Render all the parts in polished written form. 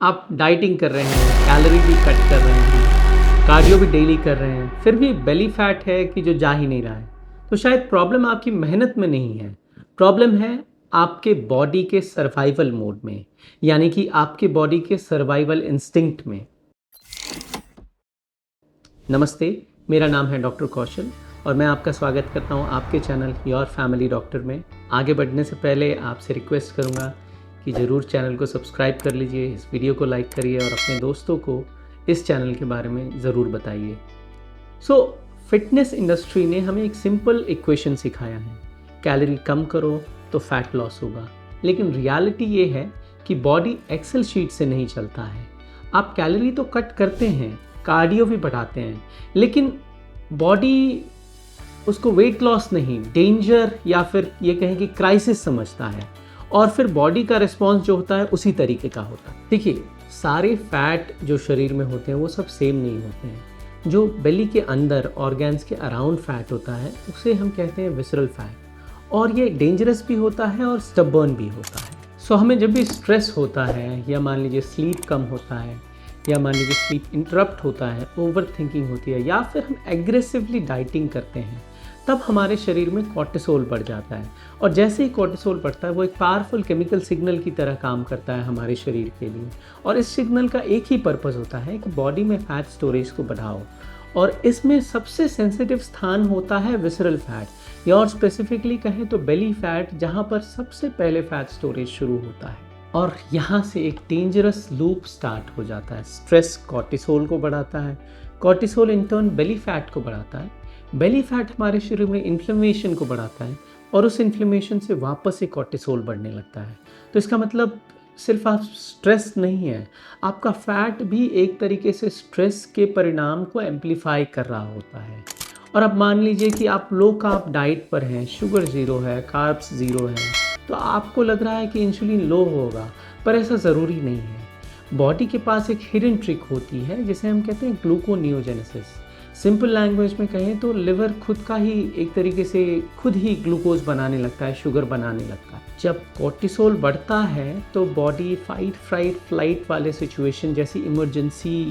आप डाइटिंग कर रहे हैं, कैलोरी भी कट कर रहे हैं, कार्डियो भी डेली कर रहे हैं, फिर भी बेली फैट है कि जो जा ही नहीं रहा है। तो शायद प्रॉब्लम आपकी मेहनत में नहीं है, प्रॉब्लम है आपके बॉडी के सर्वाइवल मोड में, यानी कि आपके बॉडी के सर्वाइवल इंस्टिंक्ट में। नमस्ते, मेरा नाम है डॉक्टर कौशल और मैं आपका स्वागत करता हूं आपके चैनल योर फैमिली डॉक्टर में। आगे बढ़ने से पहले आपसे रिक्वेस्ट करूंगा कि ज़रूर चैनल को सब्सक्राइब कर लीजिए, इस वीडियो को लाइक करिए और अपने दोस्तों को इस चैनल के बारे में ज़रूर बताइए। फिटनेस इंडस्ट्री ने हमें एक सिंपल इक्वेशन सिखाया है, कैलोरी कम करो तो फैट लॉस होगा। लेकिन रियलिटी ये है कि बॉडी एक्सेल शीट से नहीं चलता है। आप कैलोरी तो कट करते हैं, कार्डियो भी बढ़ाते हैं, लेकिन बॉडी उसको वेट लॉस नहीं, डेंजर या फिर ये कहें कि क्राइसिस समझता है और फिर बॉडी का रिस्पॉन्स जो होता है उसी तरीके का होता है। देखिए, सारे फैट जो शरीर में होते हैं वो सब सेम नहीं होते हैं। जो बेली के अंदर ऑर्गन्स के अराउंड फैट होता है उसे हम कहते हैं विसरल फैट, और ये डेंजरस भी होता है और स्टबर्न भी होता है। हमें जब भी स्ट्रेस होता है या मान लीजिए स्लीप कम होता है या मान लीजिए स्लीप इंटरप्ट होता है, ओवर थिंकिंग होती है या फिर हम एग्रेसिवली डाइटिंग करते हैं, तब हमारे शरीर में कॉर्टिसोल बढ़ जाता है। और जैसे ही कॉर्टिसोल बढ़ता है वो एक पावरफुल केमिकल सिग्नल की तरह काम करता है हमारे शरीर के लिए, और इस सिग्नल का एक ही पर्पस होता है कि बॉडी में फैट स्टोरेज को बढ़ाओ। और इसमें सबसे सेंसिटिव स्थान होता है विसरल फैट, या और स्पेसिफिकली कहें तो बेली फैट, जहाँ पर सबसे पहले फैट स्टोरेज शुरू होता है। और यहाँ से एक डेंजरस लूप स्टार्ट हो जाता है। स्ट्रेस कॉर्टिसोल को बढ़ाता है, cortisol in turn belly fat को बढ़ाता है, बेली फैट हमारे शरीर में इन्फ्लेमेशन को बढ़ाता है और उस इन्फ्लेमेशन से वापस से कॉर्टिसोल बढ़ने लगता है। तो इसका मतलब सिर्फ आप स्ट्रेस नहीं है, आपका फैट भी एक तरीके से स्ट्रेस के परिणाम को एम्पलीफाई कर रहा होता है। और अब मान लीजिए कि आप लो कार्ब डाइट पर हैं, शुगर ज़ीरो है, कार्ब्स ज़ीरो है, तो आपको लग रहा है कि इंसुलिन लो होगा, पर ऐसा ज़रूरी नहीं है। बॉडी के पास एक हिडन ट्रिक होती है जिसे हम कहते हैं ग्लूकोनियोजेनेसिस। सिंपल लैंग्वेज में कहें तो लिवर खुद का ही एक तरीके से खुद ही ग्लूकोज बनाने लगता है, शुगर बनाने लगता है। जब कॉर्टिसोल बढ़ता है तो बॉडी फाइट फ्राइट फ्लाइट वाले सिचुएशन जैसी इमरजेंसी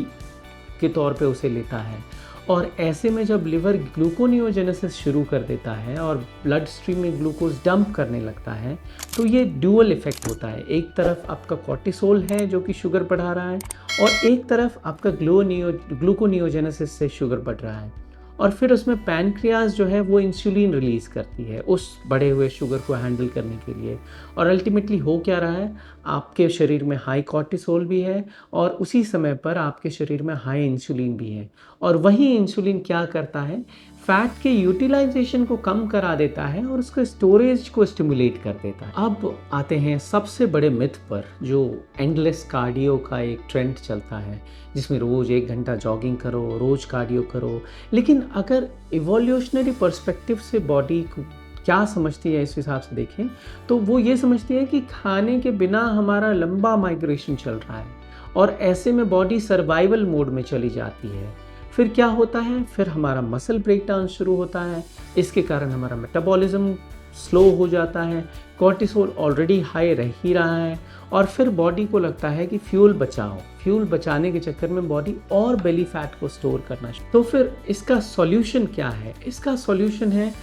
के तौर पे उसे लेता है, और ऐसे में जब लिवर ग्लूकोनियोजेनेसिस शुरू कर देता है और ब्लड स्ट्रीम में ग्लूकोज डंप करने लगता है, तो ये ड्यूअल इफेक्ट होता है। एक तरफ आपका कॉर्टिसोल है जो कि शुगर बढ़ा रहा है, और एक तरफ आपका ग्लूकोनियोजेनेसिस से शुगर बढ़ रहा है। और फिर उसमें पैनक्रियाज जो है वो इंसुलिन रिलीज़ करती है उस बढ़े हुए शुगर को हैंडल करने के लिए। और अल्टीमेटली हो क्या रहा है, आपके शरीर में हाई कॉर्टिसोल भी है और उसी समय पर आपके शरीर में हाई इंसुलिन भी है। और वही इंसुलिन क्या करता है, फैट के यूटिलाइजेशन को कम करा देता है और उसके स्टोरेज को स्टिमुलेट कर देता है। अब आते हैं सबसे बड़े मिथ पर, जो एंडलेस कार्डियो का एक ट्रेंड चलता है जिसमें रोज़ 1 घंटा जॉगिंग करो, रोज़ कार्डियो करो। लेकिन अगर इवोल्यूशनरी पर्सपेक्टिव से बॉडी को क्या समझती है इस हिसाब से देखें, तो वो ये समझती है कि खाने के बिना हमारा लंबा माइग्रेशन चल रहा है और ऐसे में बॉडी सर्वाइवल मोड में चली जाती है। फिर क्या होता है, फिर हमारा मसल ब्रेकडाउन शुरू होता है, इसके कारण हमारा मेटाबॉलिज्म स्लो हो जाता है, कॉर्टिसोल ऑलरेडी हाई रह ही रहा है, और फिर बॉडी को लगता है कि फ्यूल बचाओ। फ्यूल बचाने के चक्कर में बॉडी और बेली फैट को स्टोर करना। तो फिर इसका सॉल्यूशन क्या है? इसका सॉल्यूशन है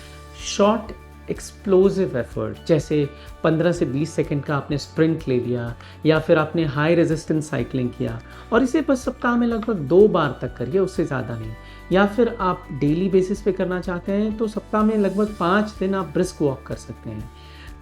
शॉर्ट एक्सप्लोसिव एफर्ट, जैसे 15 से 20 सेकंड का आपने स्प्रिंट ले लिया, या फिर आपने हाई रेजिस्टेंस साइकिलिंग किया, और इसे बस सप्ताह में लगभग 2 बार तक करिए, उससे ज़्यादा नहीं। या फिर आप डेली बेसिस पे करना चाहते हैं तो सप्ताह में लगभग 5 दिन आप ब्रिस्क वॉक कर सकते हैं।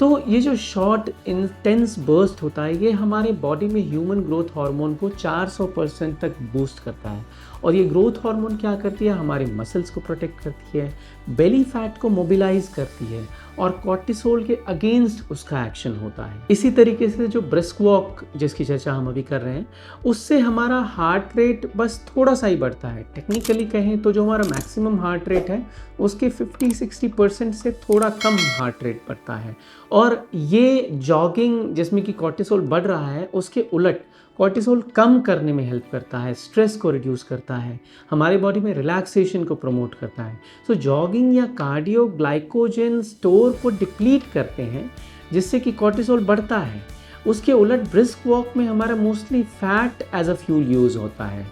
तो ये जो शॉर्ट इंटेंस बर्स्ट होता है, ये हमारे बॉडी में ह्यूमन ग्रोथ हार्मोन को 400% तक बूस्ट करता है। और ये ग्रोथ हार्मोन क्या करती है, हमारे मसल्स को प्रोटेक्ट करती है, बेली फैट को मोबिलाइज करती है, और कॉर्टिसोल के अगेंस्ट उसका एक्शन होता है। इसी तरीके से जो ब्रिस्क वॉक जिसकी चर्चा हम अभी कर रहे हैं, उससे हमारा हार्ट रेट बस थोड़ा सा ही बढ़ता है। टेक्निकली कहें तो जो हमारा मैक्सिमम हार्ट रेट है उसके 50-60% से थोड़ा कम हार्ट रेट बढ़ता है। और ये जॉगिंग जिसमें कि कॉर्टिसोल बढ़ रहा है, उसके उलट कॉर्टिसोल कम करने में हेल्प करता है, स्ट्रेस को रिड्यूस करता है, हमारे बॉडी में रिलैक्सेशन को प्रमोट करता है। सो जॉगिंग या कार्डियो ग्लाइकोजन स्टोर को डिप्लीट करते हैं, जिससे कि कॉर्टिसोल बढ़ता है। उसके उलट ब्रिस्क वॉक में हमारा mostly fat as a fuel use होता है,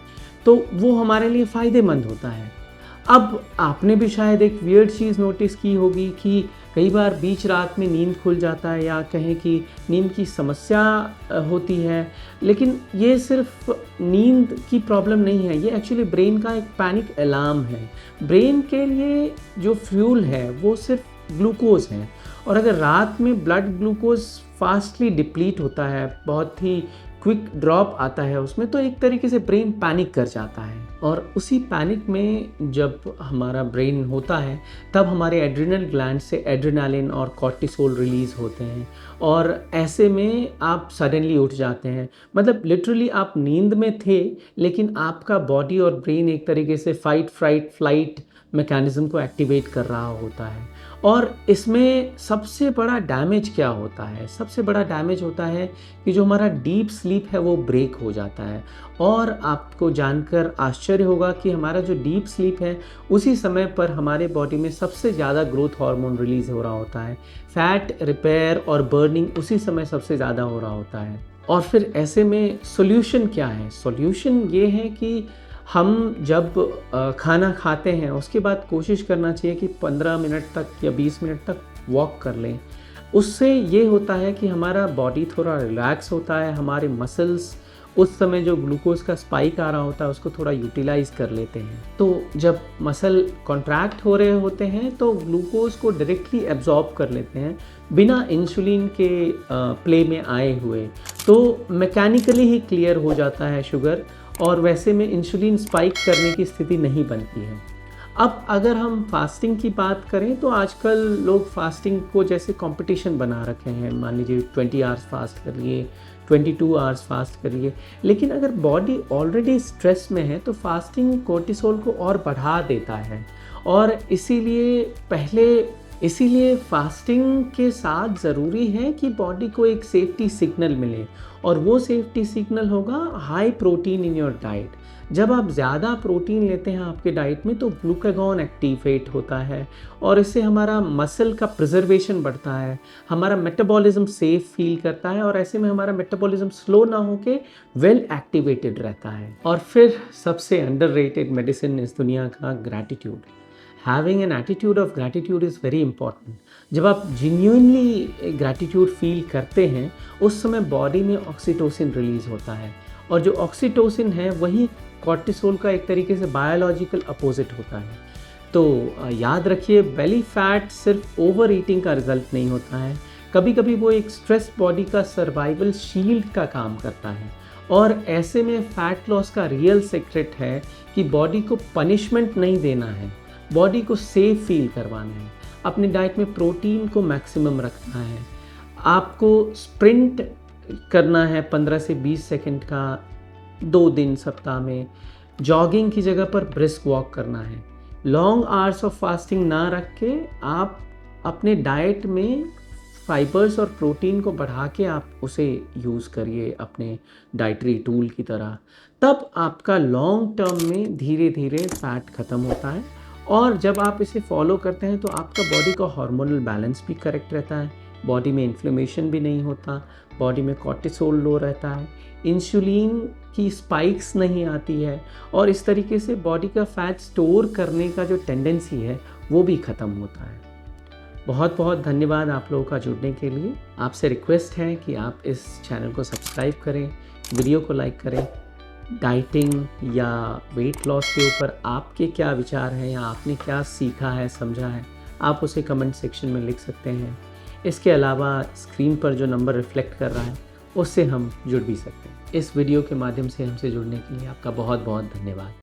तो वो हमारे लिए फ़ायदेमंद होता है। अब आपने भी शायद एक वियर्ड चीज़ नोटिस की होगी कि कई बार बीच रात में नींद खुल जाता है या कहें कि नींद की समस्या होती है, लेकिन ये सिर्फ नींद की प्रॉब्लम नहीं है, ये एक्चुअली ब्रेन का एक पैनिक अलार्म है। ब्रेन के लिए जो फ्यूल है वो सिर्फ ग्लूकोज है, और अगर रात में ब्लड ग्लूकोज फास्टली डिप्लीट होता है, बहुत ही क्विक ड्रॉप आता है उसमें, तो एक तरीके से ब्रेन पैनिक कर जाता है। और उसी पैनिक में जब हमारा ब्रेन होता है तब हमारे एड्रिनल ग्लैंड से एड्रेनालिन और कॉर्टिसोल रिलीज़ होते हैं, और ऐसे में आप सडनली उठ जाते हैं। मतलब लिटरली आप नींद में थे, लेकिन आपका बॉडी और ब्रेन एक तरीके से फाइट फ्राइट फ्लाइट मैकेनिज़्म को एक्टिवेट कर रहा होता है। और इसमें सबसे बड़ा डैमेज क्या होता है? सबसे बड़ा डैमेज होता है कि जो हमारा डीप स्लीप है वो ब्रेक हो जाता है। और आपको जानकर आश्चर्य होगा कि हमारा जो डीप स्लीप है उसी समय पर हमारे बॉडी में सबसे ज़्यादा ग्रोथ हार्मोन रिलीज़ हो रहा होता है। फैट रिपेयर और बर्निंग उसी समय सबसे ज़्यादा हो रहा होता है। और फिर ऐसे में सॉल्यूशन क्या है? सॉल्यूशन ये है कि हम जब खाना खाते हैं उसके बाद कोशिश करना चाहिए कि 15 मिनट तक या 20 मिनट तक वॉक कर लें। उससे ये होता है कि हमारा बॉडी थोड़ा रिलैक्स होता है, हमारे मसल्स उस समय जो ग्लूकोज का स्पाइक आ रहा होता है उसको थोड़ा यूटिलाइज कर लेते हैं। तो जब मसल कॉन्ट्रैक्ट हो रहे होते हैं तो ग्लूकोज को डायरेक्टली एब्जॉर्ब कर लेते हैं बिना इंसुलिन के प्ले में आए हुए, तो मैकेनिकली ही क्लियर हो जाता है शुगर, और वैसे में इंसुलिन स्पाइक करने की स्थिति नहीं बनती है। अब अगर हम फास्टिंग की बात करें तो आजकल लोग फास्टिंग को जैसे कंपटीशन बना रखे हैं। मान लीजिए 20 आवर्स फास्ट करिए, 22 आवर्स फास्ट करिए, लेकिन अगर बॉडी ऑलरेडी स्ट्रेस में है तो फास्टिंग कोर्टिसोल को और बढ़ा देता है, और इसीलिए फास्टिंग के साथ ज़रूरी है कि बॉडी को एक सेफ्टी सिग्नल मिले, और वो सेफ्टी सिग्नल होगा high protein in your diet. जब आप ज़्यादा प्रोटीन लेते हैं आपके डाइट में तो ग्लूकागॉन एक्टिवेट होता है, और इससे हमारा मसल का प्रिजर्वेशन बढ़ता है, हमारा मेटाबॉलिज्म सेफ फील करता है, और ऐसे में हमारा मेटाबॉलिज्म स्लो ना होके वेल एक्टिवेटेड रहता है। और फिर सबसे अंडररेटेड मेडिसिन इस दुनिया का gratitude. Having an attitude of gratitude is very important. जब आप genuinely gratitude फील करते हैं उस समय बॉडी में ऑक्सीटोसिन रिलीज़ होता है, और जो ऑक्सीटोसिन है वही कॉर्टिसोल का एक तरीके से बायोलॉजिकल अपोजिट होता है। तो याद रखिए, बेली फैट सिर्फ ओवर ईटिंग का रिजल्ट नहीं होता है, कभी कभी वो एक स्ट्रेस बॉडी का सर्वाइवल शील्ड का काम करता है। और ऐसे में फैट लॉस का रियल सीक्रेट है कि बॉडी को पनिशमेंट नहीं देना है, बॉडी को सेफ फील करवाना है, अपने डाइट में प्रोटीन को मैक्सिमम रखना है, आपको स्प्रिंट करना है 15 से 20 सेकंड का 2 दिन सप्ताह में, जॉगिंग की जगह पर ब्रिस्क वॉक करना है। लॉन्ग आवर्स ऑफ फास्टिंग ना रख के आप अपने डाइट में फाइबर्स और प्रोटीन को बढ़ा के आप उसे यूज़ करिए अपने डाइटरी टूल की तरह, तब आपका लॉन्ग टर्म में धीरे धीरे फैट ख़त्म होता है। और जब आप इसे फॉलो करते हैं तो आपका बॉडी का हार्मोनल बैलेंस भी करेक्ट रहता है, बॉडी में इन्फ्लेमेशन भी नहीं होता, बॉडी में कॉर्टिसोल लो रहता है, इंसुलिन की स्पाइक्स नहीं आती है, और इस तरीके से बॉडी का फैट स्टोर करने का जो टेंडेंसी है वो भी ख़त्म होता है। बहुत बहुत धन्यवाद आप लोगों का जुड़ने के लिए। आपसे रिक्वेस्ट है कि आप इस चैनल को सब्सक्राइब करें, वीडियो को लाइक करें। डाइटिंग या वेट लॉस के ऊपर आपके क्या विचार हैं या आपने क्या सीखा है, समझा है, आप उसे कमेंट सेक्शन में लिख सकते हैं। इसके अलावा स्क्रीन पर जो नंबर रिफ्लेक्ट कर रहा है उससे हम जुड़ भी सकते हैं। इस वीडियो के माध्यम से हमसे जुड़ने के लिए आपका बहुत बहुत धन्यवाद।